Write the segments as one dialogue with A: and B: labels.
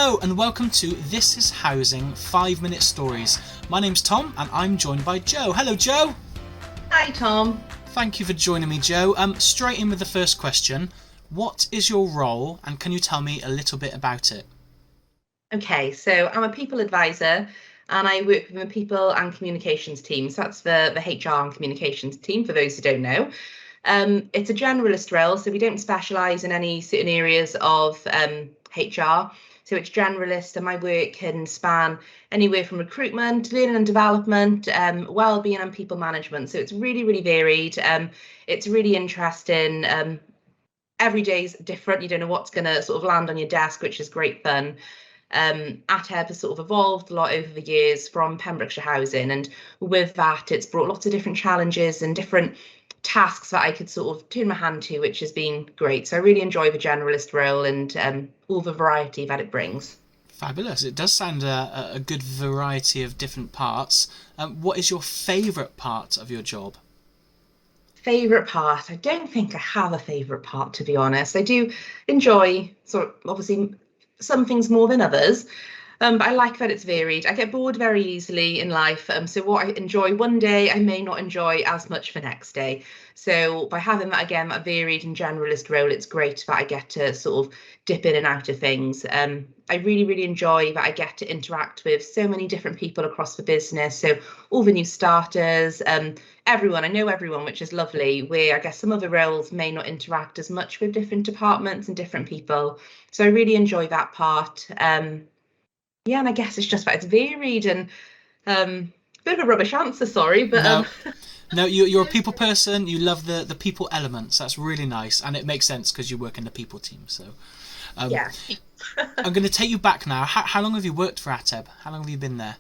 A: Hello and welcome to This is Housing 5-Minute Stories. My name's Tom and I'm joined by Joe. Hello Joe.
B: Hi Tom.
A: Thank you for joining me, Joe. Straight in with the first question. What is your role and can you tell me a little bit about it?
B: Okay, so I'm a people advisor and I work with the people and communications team. So that's the HR and communications team, for those who don't know. It's a generalist role, so we don't specialise in any certain areas of HR. So it's generalist, and my work can span anywhere from recruitment, learning and development, well-being and people management. So it's really, really varied. It's really interesting. Every day's different. You don't know what's going to sort of land on your desk, which is great fun. Ateb has sort of evolved a lot over the years from Pembrokeshire Housing, and with that it's brought lots of different challenges and different tasks that I could sort of turn my hand to, which has been great. So I really enjoy the generalist role and all the variety that it brings.
A: Fabulous. It does sound a good variety of different parts. What is your favourite part of your job?
B: Favourite part? I don't think I have a favourite part, to be honest. I do enjoy sort of obviously some things more than others. But I like that it's varied. I get bored very easily in life. So what I enjoy one day, I may not enjoy as much the next day. So by having that, again, that varied and generalist role, it's great that I get to sort of dip in and out of things. I really, really enjoy that I get to interact with so many different people across the business. So all the new starters, everyone, I know everyone, which is lovely, where I guess some of the roles may not interact as much with different departments and different people. So I really enjoy that part. Yeah, and I guess it's just that it's varied and bit of a rubbish answer, sorry, but
A: No, you're a people person. You love the people elements. That's really nice, and it makes sense because you work in the people team. So,
B: yeah.
A: I'm going to take you back now. How long have you worked for Ateb? How long have you been there?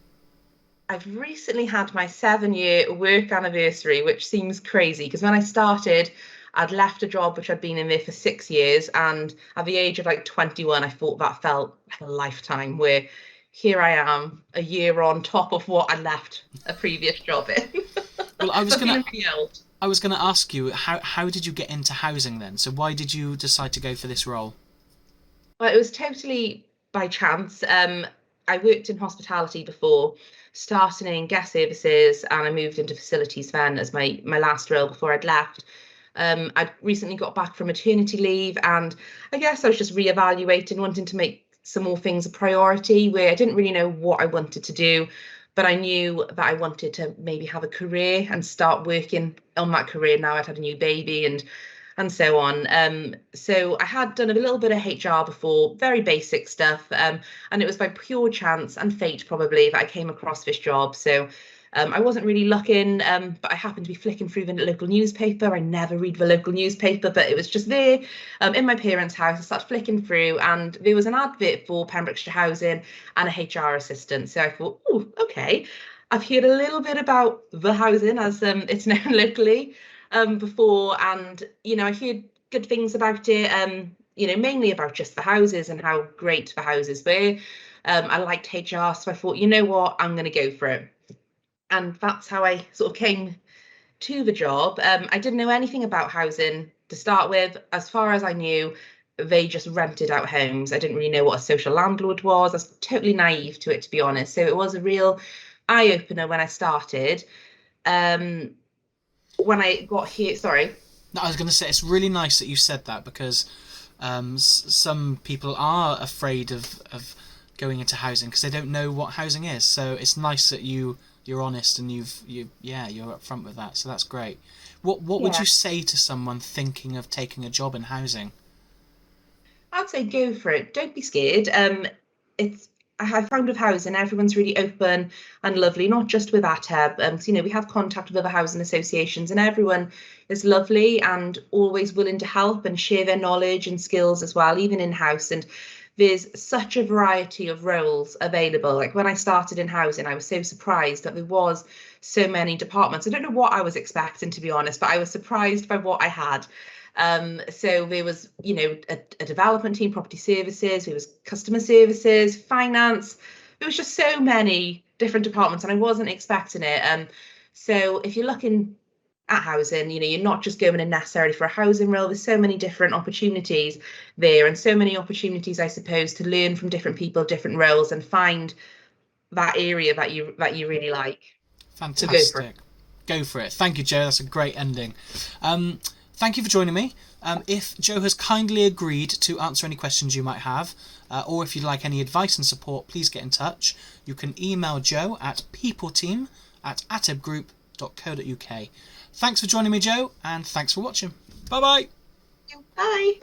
B: I've recently had my 7-year work anniversary, which seems crazy because when I started, I'd left a job which I'd been in there for 6 years, and at the age of like 21, I thought that felt like a lifetime. Where here I am, a year on top of what I left a previous job in.
A: Well,
B: So I'm feeling really old.
A: I was gonna ask you how did you get into housing then? So why did you decide to go for this role?
B: Well, it was totally by chance. I worked in hospitality before, starting in guest services, and I moved into facilities then as my last role before I'd left. I'd recently got back from maternity leave, and I guess I was just reevaluating, wanting to make some more things a priority where I didn't really know what I wanted to do, but I knew that I wanted to maybe have a career and start working on that career now I'd had a new baby and so on. So I had done a little bit of HR before, very basic stuff, and it was by pure chance and fate probably that I came across this job. So I wasn't really looking, but I happened to be flicking through the local newspaper. I never read the local newspaper, but it was just there in my parents' house. I started flicking through, and there was an advert for Pembrokeshire Housing and a HR assistant. So I thought, oh, okay. I've heard a little bit about the housing as it's known locally before, and I heard good things about it. Mainly about just the houses and how great the houses were. I liked HR, so I thought, you know what, I'm going to go for it. And that's how I sort of came to the job. I didn't know anything about housing to start with. As far as I knew, they just rented out homes. I didn't really know what a social landlord was. I was totally naive to it, to be honest. So it was a real eye opener when I started. Um, when I got here, sorry.
A: No, I was going to say it's really nice that you said that because some people are afraid of going into housing because they don't know what housing is. So it's nice that you're honest and you're upfront with that. So that's great. What would
B: Yeah,
A: you say to someone thinking of taking a job in housing?
B: I'd say go for it. Don't be scared. It's I found with housing, everyone's really open and lovely, not just with ATEB. So, we have contact with other housing associations, and everyone is lovely and always willing to help and share their knowledge and skills as well, even in house. And there's such a variety of roles available. Like when I started in housing, I was so surprised that there was so many departments. I don't know what I was expecting, to be honest, but I was surprised by what I had. So there was, a development team, property services, there was customer services, finance. There was just so many different departments, and I wasn't expecting it. So if you're looking at housing. You know, you're not just going in necessarily for a housing role. There's so many different opportunities there, and so many opportunities, I suppose, to learn from different people, different roles, and find that area that you really like.
A: Fantastic.
B: So go for it.
A: Go for it. Thank you, Joe. That's a great ending. Thank you for joining me. If Joe has kindly agreed to answer any questions you might have, or if you'd like any advice and support, please get in touch. You can email Joe at peopleteam@atebgroup.co.uk. Thanks for joining me, Joe, and thanks for watching. Bye-bye.
B: Bye.